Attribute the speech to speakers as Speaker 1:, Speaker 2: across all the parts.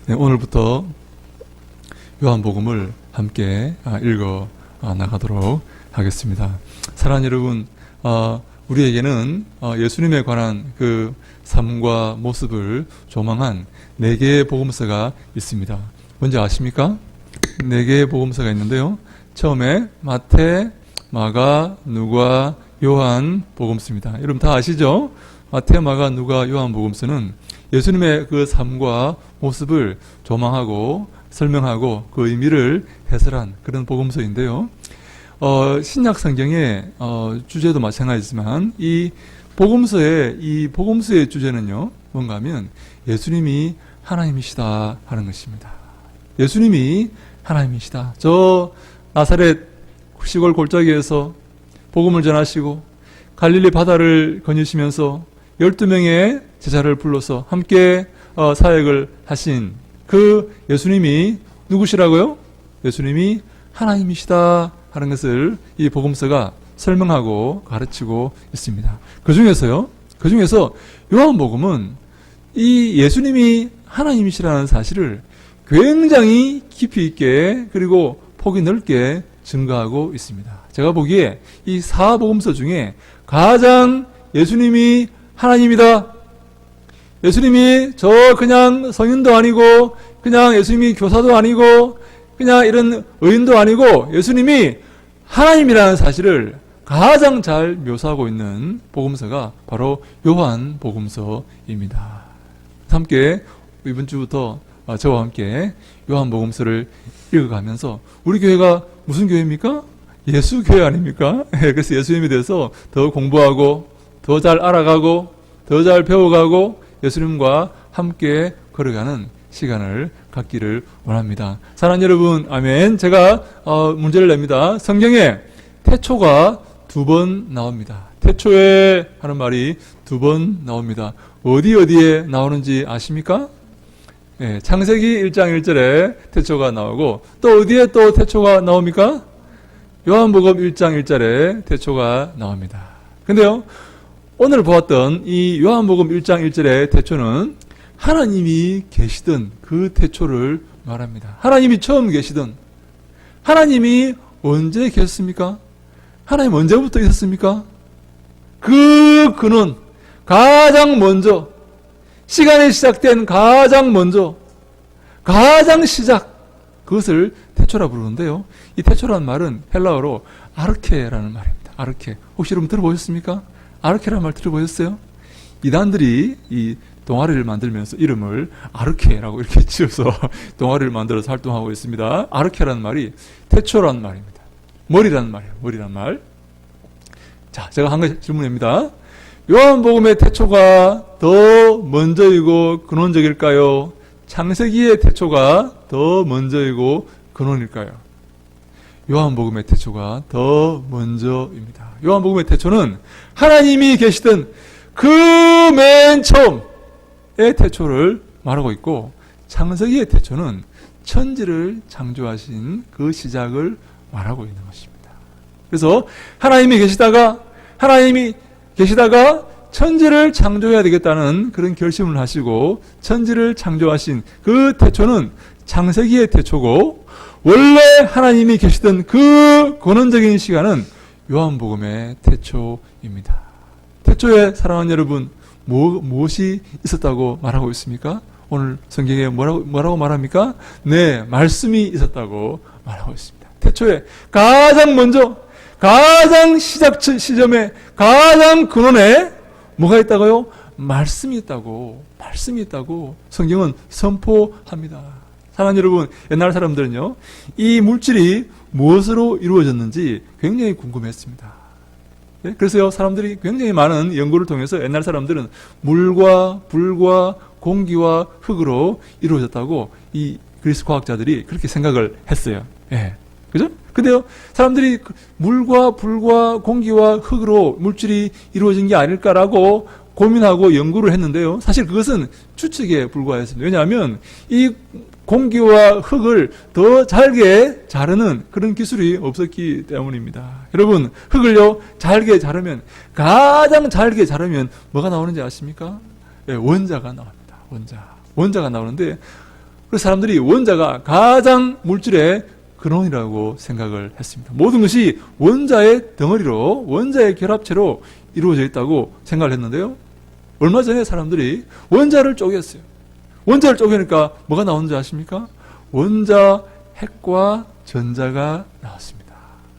Speaker 1: 네, 오늘부터 요한복음을 함께 읽어 나가도록 하겠습니다. 사랑하는 여러분, 우리에게는 예수님에 관한 그 삶과 모습을 조망한 4개의 복음서가 있습니다. 뭔지 아십니까? 4개의 복음서가 있는데요. 처음에 마태, 마가, 누가, 요한 복음서입니다. 여러분 다 아시죠? 마태, 마가, 누가, 요한 복음서는 예수님의 그 삶과 모습을 조망하고 설명하고 그 의미를 해설한 그런 복음서인데요. 신약 성경의 주제도 마찬가지지만 이 복음서의 주제는요, 뭔가 하면 예수님이 하나님이시다 하는 것입니다. 예수님이 하나님이시다. 저 나사렛 시골 골짜기에서 복음을 전하시고 갈릴리 바다를 거니시면서 12명의 제자를 불러서 함께 사역을 하신 그 예수님이 누구시라고요? 예수님이 하나님이시다 하는 것을 이 복음서가 설명하고 가르치고 있습니다. 그 중에서 요한복음은 이 예수님이 하나님이시라는 사실을 굉장히 깊이 있게 그리고 폭이 넓게 증거하고 있습니다. 제가 보기에 이 4복음서 중에 가장 예수님이 하나님이다. 예수님이 그냥 성인도 아니고 그냥 예수님이 교사도 아니고 그냥 이런 의인도 아니고 예수님이 하나님이라는 사실을 가장 잘 묘사하고 있는 복음서가 바로 요한복음서입니다. 함께 이번 주부터 저와 함께 요한복음서를 읽어가면서 우리 교회가 무슨 교회입니까? 예수교회 아닙니까? 그래서 예수님에 대해서 더 공부하고 더 잘 알아가고 더 잘 배워가고 예수님과 함께 걸어가는 시간을 갖기를 원합니다. 사랑하는 여러분, 아멘. 제가 문제를 냅니다. 성경에 태초가 2번 나옵니다. 태초에 하는 말이 2번 나옵니다. 어디에 나오는지 아십니까? 네, 창세기 1장 1절에 태초가 나오고 또 어디에 또 태초가 나옵니까? 요한복음 1장 1절에 태초가 나옵니다. 근데요, 오늘 보았던 이 요한복음 1장 1절의 태초는 하나님이 계시던 그 태초를 말합니다. 하나님이 처음 계시던, 하나님이 언제 계셨습니까? 하나님 언제부터 있었습니까? 그 근원, 가장 먼저, 시간이 시작된 가장 먼저, 가장 시작, 그것을 태초라 부르는데요. 이 태초라는 말은 헬라어로 아르케라는 말입니다. 아르케. 혹시 여러분 들어보셨습니까? 아르케라는 말 들어보셨어요? 이단들이 이 동아리를 만들면서 이름을 아르케라고 이렇게 지어서 동아리를 만들어서 활동하고 있습니다. 아르케라는 말이 태초라는 말입니다. 머리라는 말이에요. 머리라는 말. 자, 제가 한 가지 질문입니다. 요한복음의 태초가 더 먼저이고 근원적일까요? 창세기의 태초가 더 먼저이고 근원일까요? 요한복음의 태초가 더 먼저입니다. 요한복음의 태초는 하나님이 계시던 그 맨 처음의 태초를 말하고 있고, 창세기의 태초는 천지를 창조하신 그 시작을 말하고 있는 것입니다. 그래서 하나님이 계시다가 천지를 창조해야 되겠다는 그런 결심을 하시고 천지를 창조하신 그 태초는 창세기의 태초고, 원래 하나님이 계시던 그 근원적인 시간은 요한복음의 태초입니다. 태초에 사랑하는 여러분, 무엇이 있었다고 말하고 있습니까? 오늘 성경에 뭐라고 말합니까? 네, 말씀이 있었다고 말하고 있습니다. 태초에 가장 먼저, 가장 시작 시점에, 가장 근원에 뭐가 있다고요? 말씀이 있다고 성경은 선포합니다. 사랑하는 여러분, 옛날 사람들은요, 이 물질이 무엇으로 이루어졌는지 굉장히 궁금했습니다. 네? 그래서요, 사람들이 굉장히 많은 연구를 통해서 옛날 사람들은 물과 불과 공기와 흙으로 이루어졌다고 이 그리스 과학자들이 그렇게 생각을 했어요. 예. 그죠? 근데요, 사람들이 물과 불과 공기와 흙으로 물질이 이루어진 게 아닐까라고 고민하고 연구를 했는데요. 사실 그것은 추측에 불과했습니다. 왜냐하면 이 공기와 흙을 더 잘게 자르는 그런 기술이 없었기 때문입니다. 여러분, 흙을요, 가장 잘게 자르면 뭐가 나오는지 아십니까? 예, 원자가 나옵니다. 원자가 나오는데, 그 사람들이 원자가 가장 물질의 근원이라고 생각을 했습니다. 모든 것이 원자의 덩어리로, 원자의 결합체로 이루어져 있다고 생각을 했는데요. 얼마 전에 사람들이 원자를 쪼갰어요. 원자를 쪼개니까 뭐가 나오는지 아십니까? 원자, 핵과 전자가 나왔습니다.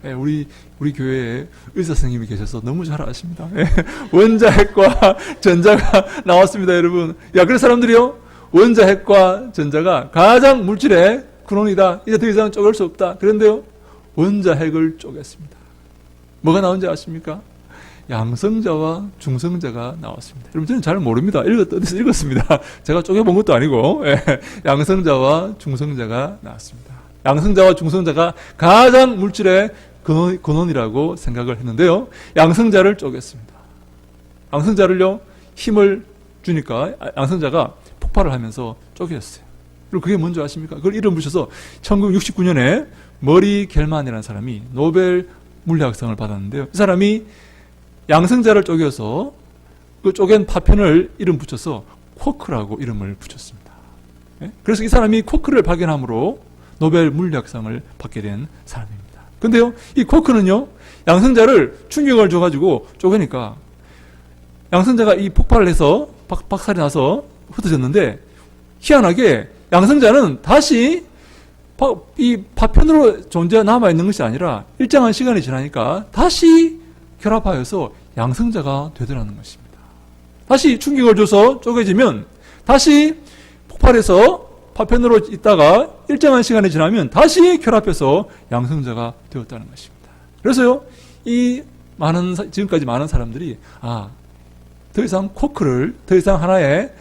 Speaker 1: 예, 우리 교회에 의사 선생님이 계셔서 너무 잘 아십니다. 예, 원자, 핵과 전자가 나왔습니다, 여러분. 야, 그래서 사람들이요, 원자, 핵과 전자가 가장 물질의 근원이다. 이제 더 이상 쪼갤 수 없다. 그런데요, 원자, 핵을 쪼갰습니다. 뭐가 나온지 아십니까? 양성자와 중성자가 나왔습니다. 여러분, 저는 잘 모릅니다. 어디서 읽었습니다. 제가 쪼개본 것도 아니고, 예, 양성자와 중성자가 나왔습니다. 양성자와 중성자가 가장 물질의 근원이라고 생각을 했는데요. 양성자를 쪼갰습니다. 양성자를요, 힘을 주니까 양성자가 폭발을 하면서 쪼개졌어요. 그리고 그게 뭔지 아십니까? 그걸 이름 붙여서 1969년에 머리 겔만이라는 사람이 노벨 물리학상을 받았는데요. 이 사람이 양성자를 쪼개서 그 쪼갠 파편을 이름 붙여서 쿼크라고 이름을 붙였습니다. 예? 그래서 이 사람이 쿼크를 발견함으로 노벨 물리학상을 받게 된 사람입니다. 근데요, 이 쿼크는요, 양성자를 충격을 줘가지고 쪼개니까 양성자가 이 폭발을 해서 박살이 나서 흩어졌는데, 희한하게 양성자는 다시 이 파편으로 존재 남아있는 것이 아니라 일정한 시간이 지나니까 다시 결합하여서 양성자가 되더라는 것입니다. 다시 충격을 줘서 쪼개지면 다시 폭발해서 파편으로 있다가 일정한 시간이 지나면 다시 결합해서 양성자가 되었다는 것입니다. 그래서요, 지금까지 많은 사람들이 더 이상 쿼크를 더 이상 하나의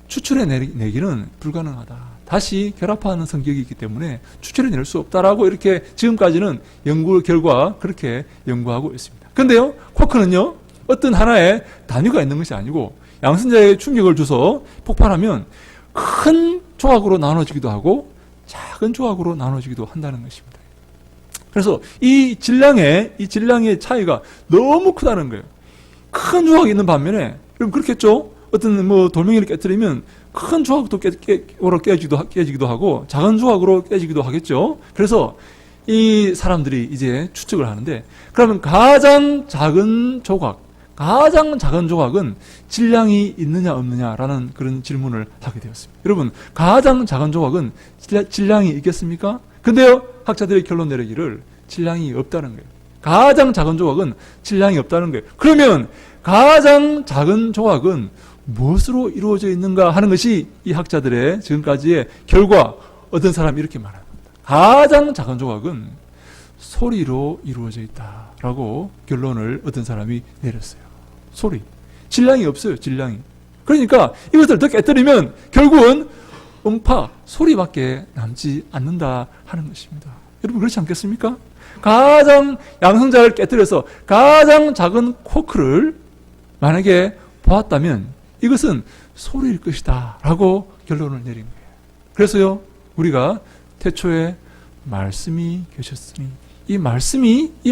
Speaker 1: 추출해 내기는 불가능하다. 다시 결합하는 성격이 있기 때문에 추출해낼 수 없다라고 이렇게 지금까지는 연구 결과 그렇게 연구하고 있습니다. 근데요, 쿼크는요, 어떤 하나의 단위가 있는 것이 아니고 양성자에 충격을 줘서 폭발하면 큰 조각으로 나눠지기도 하고 작은 조각으로 나눠지기도 한다는 것입니다. 그래서 이 질량의 차이가 너무 크다는 거예요. 큰 조각이 있는 반면에, 그럼 그렇겠죠? 어떤 돌멩이를 깨뜨리면 큰 조각도 깨지기도 하고 작은 조각으로 깨지기도 하겠죠. 그래서 이 사람들이 이제 추측을 하는데, 그러면 가장 작은 조각은 질량이 있느냐 없느냐라는 그런 질문을 하게 되었습니다. 여러분, 가장 작은 조각은 질량이 있겠습니까? 근데요, 학자들의 결론 내리기를 질량이 없다는 거예요. 가장 작은 조각은 질량이 없다는 거예요. 그러면 가장 작은 조각은 무엇으로 이루어져 있는가 하는 것이 이 학자들의 지금까지의 결과. 어떤 사람이 이렇게 말합니다. 가장 작은 조각은 소리로 이루어져 있다라고 결론을 어떤 사람이 내렸어요. 소리. 질량이 없어요, 질량이. 그러니까 이것을 더 깨뜨리면 결국은 음파, 소리밖에 남지 않는다 하는 것입니다. 여러분, 그렇지 않겠습니까? 가장 양성자를 깨뜨려서 가장 작은 쿼크를 만약에 보았다면 이것은 소리일 것이다 라고 결론을 내린 거예요. 그래서요, 우리가 태초에 말씀이 계셨으니 이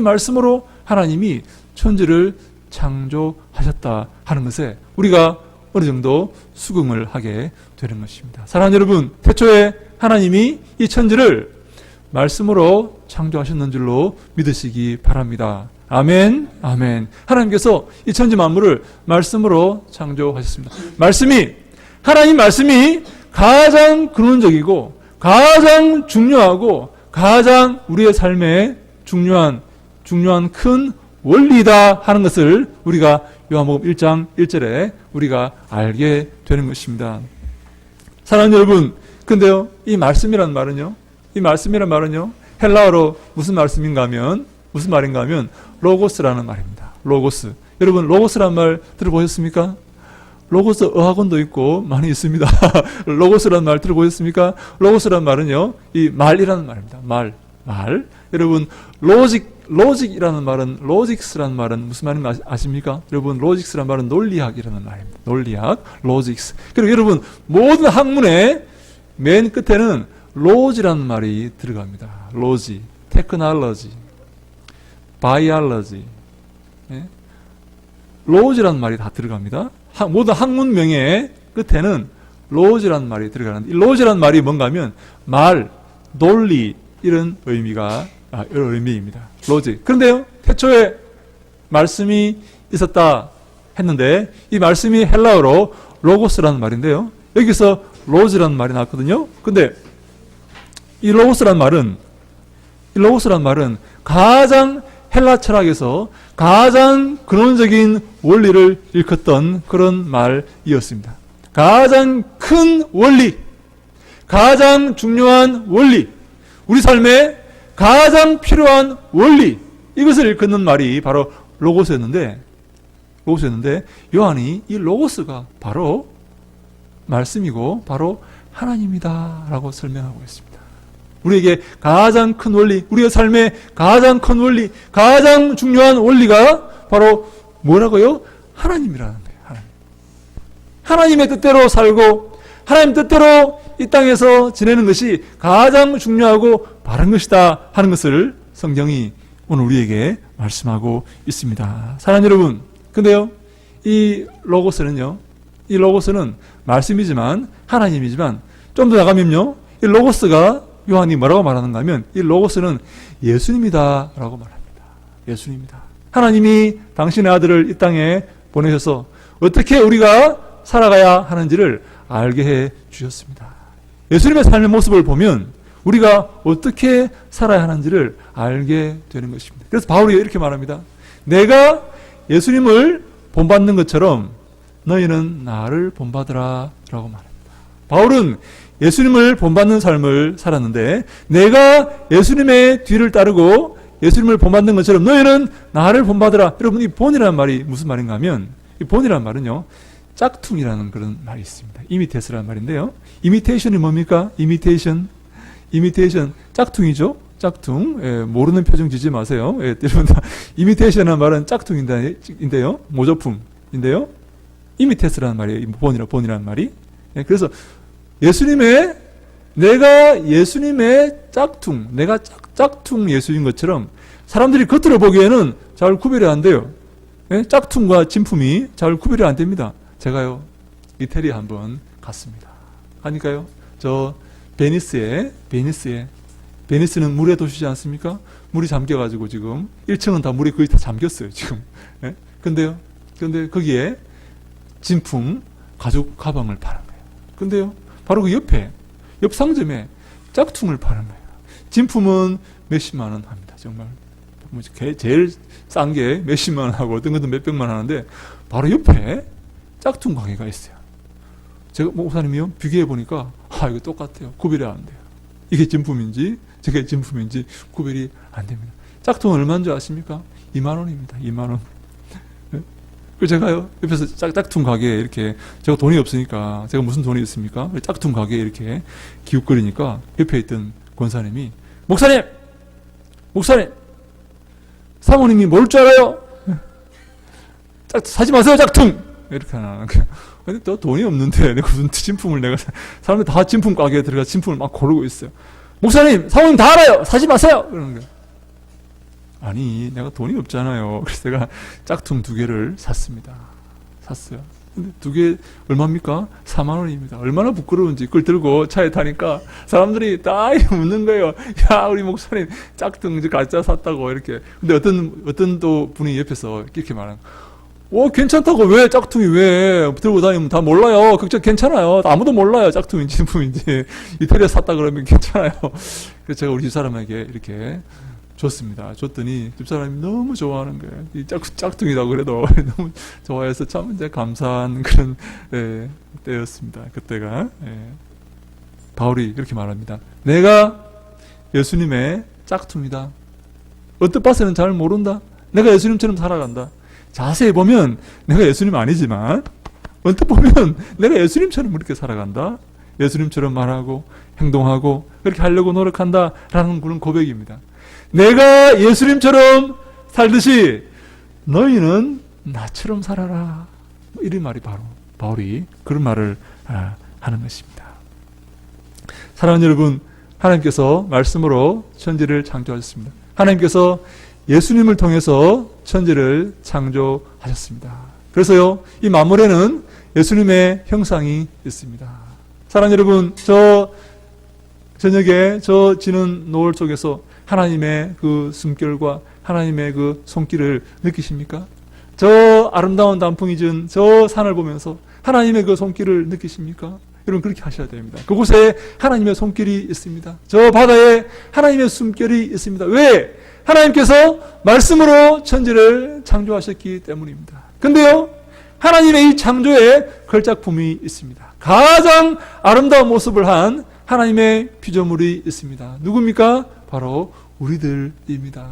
Speaker 1: 말씀으로 하나님이 천지를 창조하셨다 하는 것에 우리가 어느 정도 수긍을 하게 되는 것입니다. 사랑하는 여러분, 태초에 하나님이 이 천지를 말씀으로 창조하셨는 줄로 믿으시기 바랍니다. 아멘, 아멘. 하나님께서 이 천지 만물을 말씀으로 창조하셨습니다. 하나님 말씀이 가장 근원적이고 가장 중요하고 가장 우리의 삶에 중요한 큰 원리다 하는 것을 우리가 요한복음 1장 1절에 우리가 알게 되는 것입니다. 사랑하는 여러분, 근데요, 이 말씀이란 말은요, 헬라어로 무슨 말인가 하면 로고스라는 말입니다. 로고스. 여러분, 로고스라는 말 들어보셨습니까? 로고스 어학원도 있고 많이 있습니다. 로고스라는 말 들어보셨습니까? 로고스라는 말은요, 이 말이라는 말입니다. 말. 여러분, 로직이라는 말은, 로직스라는 말은 무슨 말인지 아십니까? 여러분, 로직스라는 말은 논리학이라는 말입니다. 논리학, 로직스. 그리고 여러분, 모든 학문의 맨 끝에는 로지라는 말이 들어갑니다. 로지, 테크놀로지, 바이올로지, 로지라는 말이 다 들어갑니다. 모든 학문명의 끝에는 로즈라는 말이 들어가는데 이 로즈라는 말이 뭔가 하면 말, 논리 이런 이런 의미입니다. 로즈. 그런데요, 태초에 말씀이 있었다 했는데 이 말씀이 헬라어로 로고스라는 말인데요. 여기서 로즈라는 말이 나왔거든요. 근데 이 로고스라는 말은 가장 헬라 철학에서 가장 근원적인 원리를 일컫던 그런 말이었습니다. 가장 큰 원리, 가장 중요한 원리, 우리 삶에 가장 필요한 원리, 이것을 일컫는 말이 바로 로고스였는데 요한이 이 로고스가 바로 말씀이고 바로 하나님이다 라고 설명하고 있습니다. 우리에게 가장 큰 원리, 우리의 삶의 가장 큰 원리, 가장 중요한 원리가 바로 뭐라고요? 하나님이라는 거예요. 하나님의 뜻대로 살고 하나님 뜻대로 이 땅에서 지내는 것이 가장 중요하고 바른 것이다 하는 것을 성경이 오늘 우리에게 말씀하고 있습니다. 사랑하는 여러분, 근데요, 이 로고스는 말씀이지만 하나님이지만 좀 더 나가면요, 이 로고스가 요한이 뭐라고 말하는가 하면 이 로고스는 예수님이다 라고 말합니다. 예수님이다. 하나님이 당신의 아들을 이 땅에 보내셔서 어떻게 우리가 살아가야 하는지를 알게 해 주셨습니다. 예수님의 삶의 모습을 보면 우리가 어떻게 살아야 하는지를 알게 되는 것입니다. 그래서 바울이 이렇게 말합니다. 내가 예수님을 본받는 것처럼 너희는 나를 본받으라 라고 말합니다. 바울은 예수님을 본받는 삶을 살았는데 내가 예수님의 뒤를 따르고 예수님을 본받는 것처럼 너희는 나를 본받으라. 여러분, 이 본이라는 말이 무슨 말인가 하면 이 본이라는 말은요, 짝퉁이라는 그런 말이 있습니다. 이미테이션이라는 말인데요. 이미테이션이 뭡니까? 이미테이션, 짝퉁이죠. 짝퉁. 예, 모르는 표정 지지 마세요. 예, 여러분, 이미테이션이라는 말은 짝퉁인데요. 모조품인데요. 이미테이션이라는 말이에요. 본이라는 말이. 예, 그래서 내가 예수님의 짝퉁, 내가 짝퉁 예수인 것처럼 사람들이 겉으로 보기에는 잘 구별이 안 돼요. 예? 짝퉁과 진품이 잘 구별이 안 됩니다. 제가요, 이태리 한번 갔습니다. 가니까요, 저 베니스는 물의 도시지 않습니까? 물이 잠겨가지고 지금 1층은 다 물이 거의 다 잠겼어요, 지금. 예? 근데 거기에 진품 가죽 가방을 파는 거예요. 근데요, 바로 그 옆 상점에 짝퉁을 파는 거예요. 진품은 몇십만 원 합니다. 정말 제일 싼 게 몇십만 원 하고 어떤 것도 몇백만 원 하는데 바로 옆에 짝퉁 가게가 있어요. 제가 목사님이요, 비교해 보니까 이거 똑같아요. 구별이 안 돼요. 이게 진품인지 저게 진품인지 구별이 안 됩니다. 짝퉁은 얼마인 줄 아십니까? 2만 원입니다. 2만 원. 그래서 제가요, 옆에서 짝퉁 가게에 이렇게, 제가 돈이 없으니까, 제가 무슨 돈이 있습니까? 짝퉁 가게에 이렇게 기웃거리니까, 옆에 있던 권사님이, 목사님! 사모님이 뭘 줄 알아요? 사지 마세요, 짝퉁! 이렇게 하나. 근데 또 돈이 없는데, 내가 무슨 진품을 사람들 다 진품 가게에 들어가 진품을 막 고르고 있어요. 목사님! 사모님 다 알아요! 사지 마세요! 그러는 거예요. 아니, 내가 돈이 없잖아요. 그래서 제가 짝퉁 2개를 샀습니다. 샀어요. 근데 2개 얼마입니까? 4만 원입니다. 얼마나 부끄러운지 그걸 들고 차에 타니까 사람들이 다 웃는 거예요. 야, 우리 목사님 짝퉁 가짜 샀다고 이렇게. 근데 어떤 또 분이 옆에서 이렇게 말하는 괜찮다고. 왜 짝퉁이 왜 들고 다니면 다 몰라요. 괜찮아요. 아무도 몰라요. 짝퉁인지 진품인지. 이태리에 샀다 그러면 괜찮아요. 그래서 제가 우리 집사람에게 이렇게 줬습니다. 줬더니 집사람이 너무 좋아하는 거예요. 이 짝퉁이다 그래도 너무 좋아해서 참 이제 감사한 그런 때였습니다. 그때가. 바울이 그렇게 말합니다. 내가 예수님의 짝퉁이다. 어떤 바스는 잘 모른다. 내가 예수님처럼 살아간다. 자세히 보면 내가 예수님 아니지만 언뜻 보면 내가 예수님처럼 그렇게 살아간다. 예수님처럼 말하고 행동하고 그렇게 하려고 노력한다라는 그런 고백입니다. 내가 예수님처럼 살듯이 너희는 나처럼 살아라. 이런 말이 바로 바울이 그런 말을 하는 것입니다. 사랑하는 여러분, 하나님께서 말씀으로 천지를 창조하셨습니다. 하나님께서 예수님을 통해서 천지를 창조하셨습니다. 그래서요, 이 만물에는 예수님의 형상이 있습니다. 사랑하는 여러분, 저 저녁에 저 지는 노을 속에서 하나님의 그 숨결과 하나님의 그 손길을 느끼십니까? 저 아름다운 단풍이 진 저 산을 보면서 하나님의 그 손길을 느끼십니까? 여러분 그렇게 하셔야 됩니다. 그곳에 하나님의 손길이 있습니다. 저 바다에 하나님의 숨결이 있습니다. 왜? 하나님께서 말씀으로 천지를 창조하셨기 때문입니다. 근데요, 하나님의 이 창조에 걸작품이 있습니다. 가장 아름다운 모습을 한 하나님의 피조물이 있습니다. 누굽니까? 바로 우리들입니다.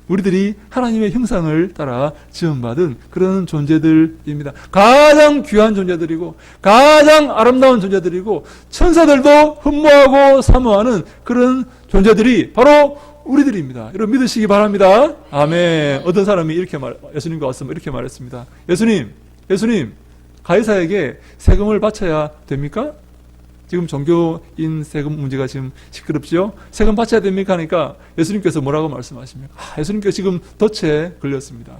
Speaker 1: 우리들이 하나님의 형상을 따라 지음받은 그런 존재들입니다. 가장 귀한 존재들이고 가장 아름다운 존재들이고 천사들도 흠모하고 사모하는 그런 존재들이 바로 우리들입니다. 여러분 믿으시기 바랍니다. 아멘. 어떤 사람이 이렇게 예수님과 왔으면 이렇게 말했습니다. 예수님, 가이사에게 세금을 바쳐야 됩니까? 지금 종교인 세금 문제가 지금 시끄럽죠? 세금 바쳐야 됩니까? 하니까 예수님께서 뭐라고 말씀하십니까? 예수님께서 지금 덫에 걸렸습니다.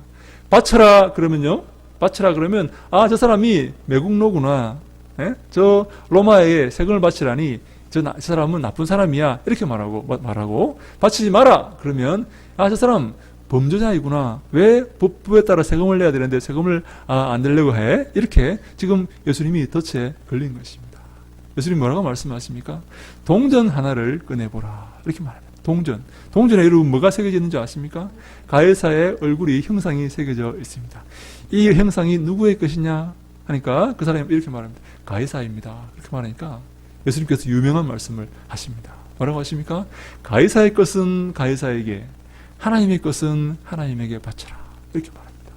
Speaker 1: 바쳐라 그러면, 저 사람이 매국노구나. 예? 저 로마에 세금을 바치라니, 저 사람은 나쁜 사람이야. 이렇게 말하고, 바치지 마라. 그러면, 저 사람 범죄자이구나. 왜 법에 따라 세금을 내야 되는데 세금을 안 내려고 해? 이렇게 지금 예수님이 덫에 걸린 것입니다. 예수님 뭐라고 말씀하십니까? 동전 하나를 꺼내보라. 이렇게 말합니다. 동전에 여러분 뭐가 새겨져 있는지 아십니까? 가이사의 얼굴이 형상이 새겨져 있습니다. 이 형상이 누구의 것이냐 하니까 그 사람이 이렇게 말합니다. 가이사입니다. 이렇게 말하니까 예수님께서 유명한 말씀을 하십니다. 뭐라고 하십니까? 가이사의 것은 가이사에게, 하나님의 것은 하나님에게 바쳐라. 이렇게 말합니다.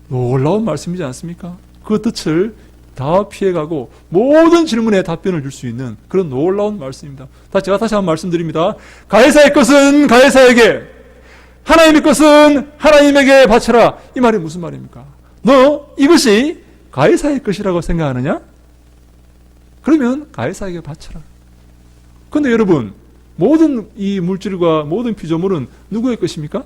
Speaker 1: 놀라운 말씀이지 않습니까? 그 뜻을 다 피해가고 모든 질문에 답변을 줄 수 있는 그런 놀라운 말씀입니다. 제가 다시 한번 말씀드립니다. 가이사의 것은 가이사에게, 하나님의 것은 하나님에게 바쳐라. 이 말이 무슨 말입니까? 너 이것이 가이사의 것이라고 생각하느냐? 그러면 가이사에게 바쳐라. 그런데 여러분, 모든 이 물질과 모든 피조물은 누구의 것입니까?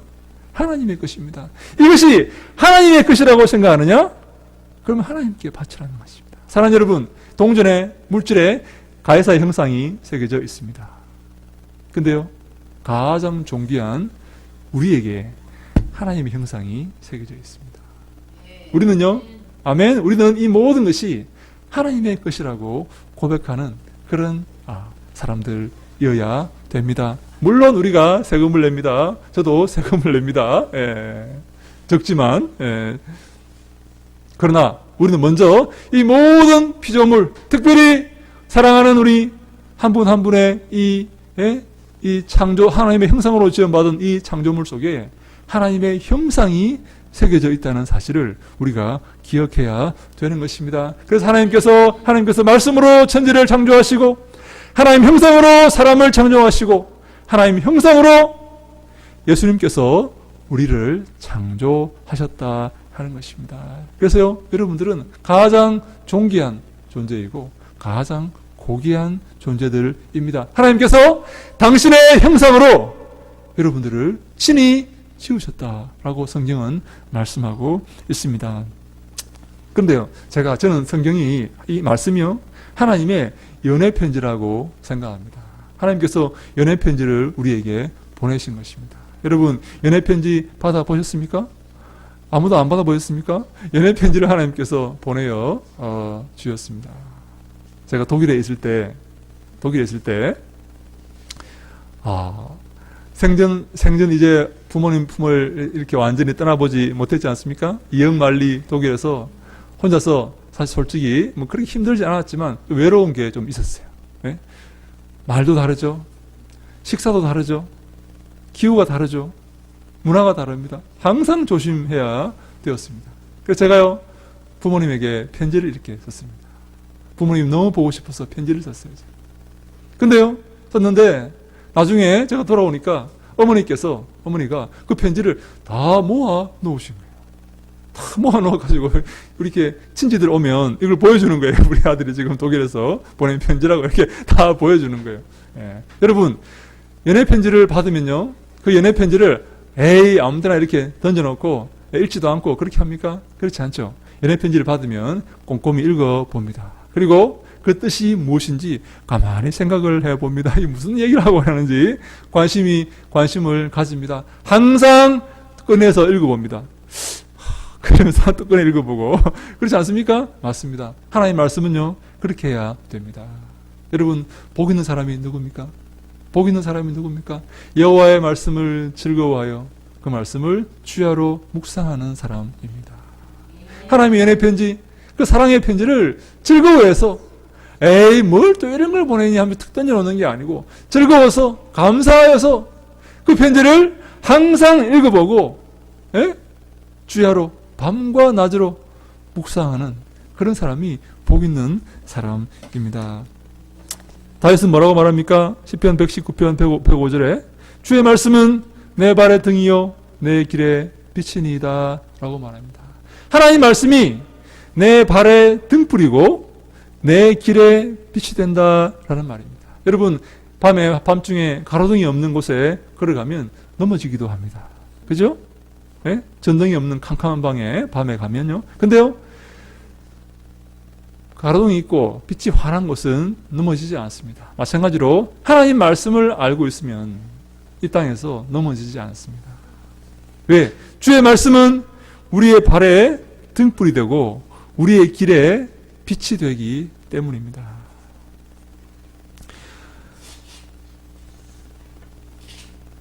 Speaker 1: 하나님의 것입니다. 이것이 하나님의 것이라고 생각하느냐? 그러면 하나님께 바치라는 것입니다. 사랑하는 여러분, 동전에, 물질에 가이사의 형상이 새겨져 있습니다. 근데요, 가장 존귀한 우리에게 하나님의 형상이 새겨져 있습니다. 우리는요, 아멘, 우리는 이 모든 것이 하나님의 것이라고 고백하는 그런 사람들이어야 됩니다. 물론 우리가 세금을 냅니다. 저도 세금을 냅니다. 적지만, 그러나 우리는 먼저 이 모든 피조물, 특별히 사랑하는 우리 한 분 한 분의 이 창조, 하나님의 형상으로 지음받은 이 창조물 속에 하나님의 형상이 새겨져 있다는 사실을 우리가 기억해야 되는 것입니다. 그래서 하나님께서 말씀으로 천지를 창조하시고 하나님 형상으로 사람을 창조하시고 하나님 형상으로 예수님께서 우리를 창조하셨다 하는 것입니다. 그래서요, 여러분들은 가장 존귀한 존재이고 가장 고귀한 존재들입니다. 하나님께서 당신의 형상으로 여러분들을 친히 지으셨다라고 성경은 말씀하고 있습니다. 그런데요, 저는 성경이, 이 말씀이요, 하나님의 연애 편지라고 생각합니다. 하나님께서 연애 편지를 우리에게 보내신 것입니다. 여러분, 연애 편지 받아보셨습니까? 아무도 안 받아보셨습니까? 연애 편지를 하나님께서 보내어 주셨습니다. 제가 독일에 있을 때 생전 이제 부모님 품을 이렇게 완전히 떠나보지 못했지 않습니까? 이역만리 독일에서 혼자서 사실 솔직히 뭐 그렇게 힘들지 않았지만 외로운 게 좀 있었어요. 네? 말도 다르죠. 식사도 다르죠. 기후가 다르죠. 문화가 다릅니다. 항상 조심해야 되었습니다. 그래서 제가요, 부모님에게 편지를 이렇게 썼습니다. 부모님 너무 보고 싶어서 편지를 썼어요. 근데요, 썼는데 나중에 제가 돌아오니까 어머니가 그 편지를 다 모아 놓으신 거예요. 다 모아 놓아가지고 이렇게 친지들 오면 이걸 보여주는 거예요. 우리 아들이 지금 독일에서 보낸 편지라고 이렇게 다 보여주는 거예요. 여러분, 연애 편지를 받으면요, 그 연애 편지를 아무데나 이렇게 던져놓고 읽지도 않고 그렇게 합니까? 그렇지 않죠. 연애 편지를 받으면 꼼꼼히 읽어봅니다. 그리고 그 뜻이 무엇인지 가만히 생각을 해봅니다. 이 무슨 얘기를 하고 하는지 관심을 가집니다. 항상 꺼내서 읽어봅니다. 그러면서 또 꺼내 읽어보고 그렇지 않습니까? 맞습니다. 하나님의 말씀은요 그렇게 해야 됩니다. 여러분 복 있는 사람이 누굽니까? 복 있는 사람이 누굽니까? 여호와의 말씀을 즐거워하여 그 말씀을 주야로 묵상하는 사람입니다. 하나님의 연애 편지, 그 사랑의 편지를 즐거워해서 에이 뭘 또 이런 걸 보내니 하면 툭 던져놓는 게 아니고 즐거워서 감사하여서 그 편지를 항상 읽어보고 주야로 밤과 낮으로 묵상하는 그런 사람이 복 있는 사람입니다. 다윗은 뭐라고 말합니까? 시편 119편 105절에 주의 말씀은 내 발의 등이요 내 길의 빛이니이다 라고 말합니다. 하나님 말씀이 내 발의 등불이고 내 길의 빛이 된다라는 말입니다. 여러분 밤중에 가로등이 없는 곳에 걸어가면 넘어지기도 합니다. 그죠? 네? 전등이 없는 캄캄한 방에 밤에 가면요. 근데요 가로등이 있고 빛이 환한 곳은 넘어지지 않습니다. 마찬가지로 하나님 말씀을 알고 있으면 이 땅에서 넘어지지 않습니다. 왜? 주의 말씀은 우리의 발에 등불이 되고 우리의 길에 빛이 되기 때문입니다.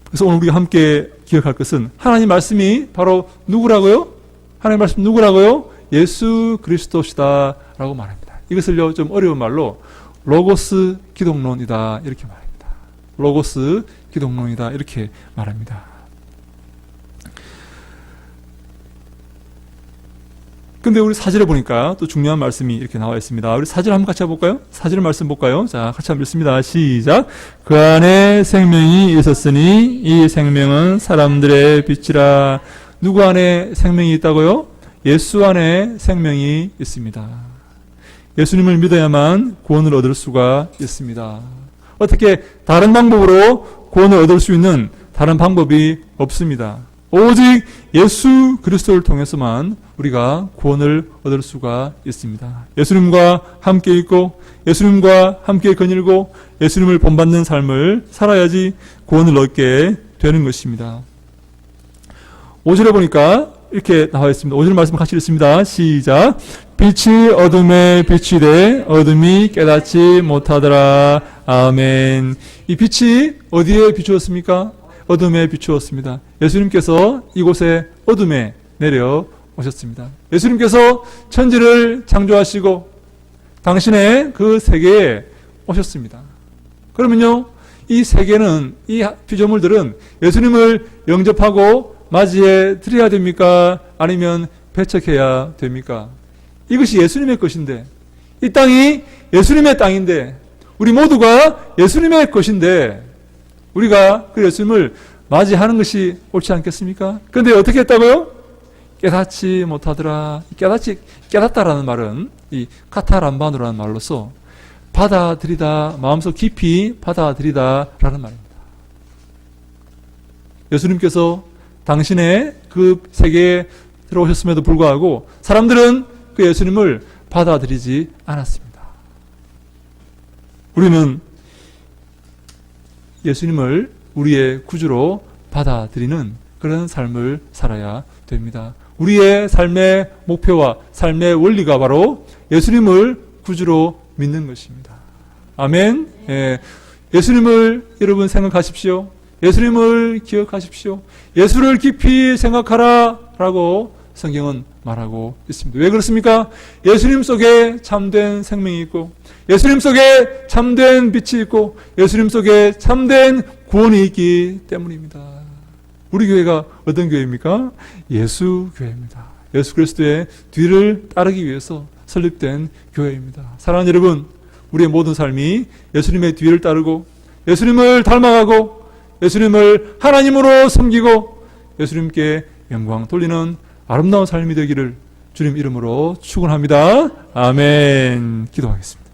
Speaker 1: 그래서 오늘 우리가 함께 기억할 것은 하나님 말씀이 바로 누구라고요? 하나님 말씀 누구라고요? 예수 그리스도시다 라고 말합니다. 이것을요 좀 어려운 말로 로고스 기독론이다 이렇게 말합니다. 로고스 기독론이다 이렇게 말합니다. 근데 우리 사절에 보니까 또 중요한 말씀이 이렇게 나와 있습니다. 우리 사절 한번 같이 해볼까요? 사절 말씀 볼까요? 자, 같이 한번 읽습니다. 시작. 그 안에 생명이 있었으니 이 생명은 사람들의 빛이라. 누구 안에 생명이 있다고요? 예수 안에 생명이 있습니다. 예수님을 믿어야만 구원을 얻을 수가 있습니다. 어떻게 다른 방법으로 구원을 얻을 수 있는 다른 방법이 없습니다. 오직 예수 그리스도를 통해서만 우리가 구원을 얻을 수가 있습니다. 예수님과 함께 있고 예수님과 함께 거닐고 예수님을 본받는 삶을 살아야지 구원을 얻게 되는 것입니다. 5절에 보니까 이렇게 나와 있습니다. 5절 말씀 같이 읽습니다. 시작. 빛이 어둠에 빛이 돼 어둠이 깨닫지 못하더라. 아멘. 이 빛이 어디에 비추었습니까? 어둠에 비추었습니다. 예수님께서 이곳에 어둠에 내려오셨습니다. 예수님께서 천지를 창조하시고 당신의 그 세계에 오셨습니다. 그러면요, 이 세계는, 이 피조물들은 예수님을 영접하고 맞이해 드려야 됩니까? 아니면 배척해야 됩니까? 이것이 예수님의 것인데, 이 땅이 예수님의 땅인데, 우리 모두가 예수님의 것인데, 우리가 그 예수님을 맞이하는 것이 옳지 않겠습니까? 그런데 어떻게 했다고요? 깨닫지 못하더라. 깨닫다라는 말은 이 카타람바누라는 말로서 받아들이다, 마음속 깊이 받아들이다라는 말입니다. 예수님께서 당신의 그 세계에 들어오셨음에도 불구하고 사람들은 그 예수님을 받아들이지 않았습니다. 우리는 예수님을 우리의 구주로 받아들이는 그런 삶을 살아야 됩니다. 우리의 삶의 목표와 삶의 원리가 바로 예수님을 구주로 믿는 것입니다. 아멘. 예. 예수님을 여러분 생각하십시오. 예수님을 기억하십시오. 예수를 깊이 생각하라 라고 성경은 말하고 있습니다. 왜 그렇습니까? 예수님 속에 참된 생명이 있고 예수님 속에 참된 빛이 있고 예수님 속에 참된 구원이 있기 때문입니다. 우리 교회가 어떤 교회입니까? 예수 교회입니다. 예수 그리스도의 뒤를 따르기 위해서 설립된 교회입니다. 사랑하는 여러분, 우리의 모든 삶이 예수님의 뒤를 따르고 예수님을 닮아가고 예수님을 하나님으로 섬기고 예수님께 영광 돌리는 아름다운 삶이 되기를 주님 이름으로 축원합니다. 아멘. 기도하겠습니다.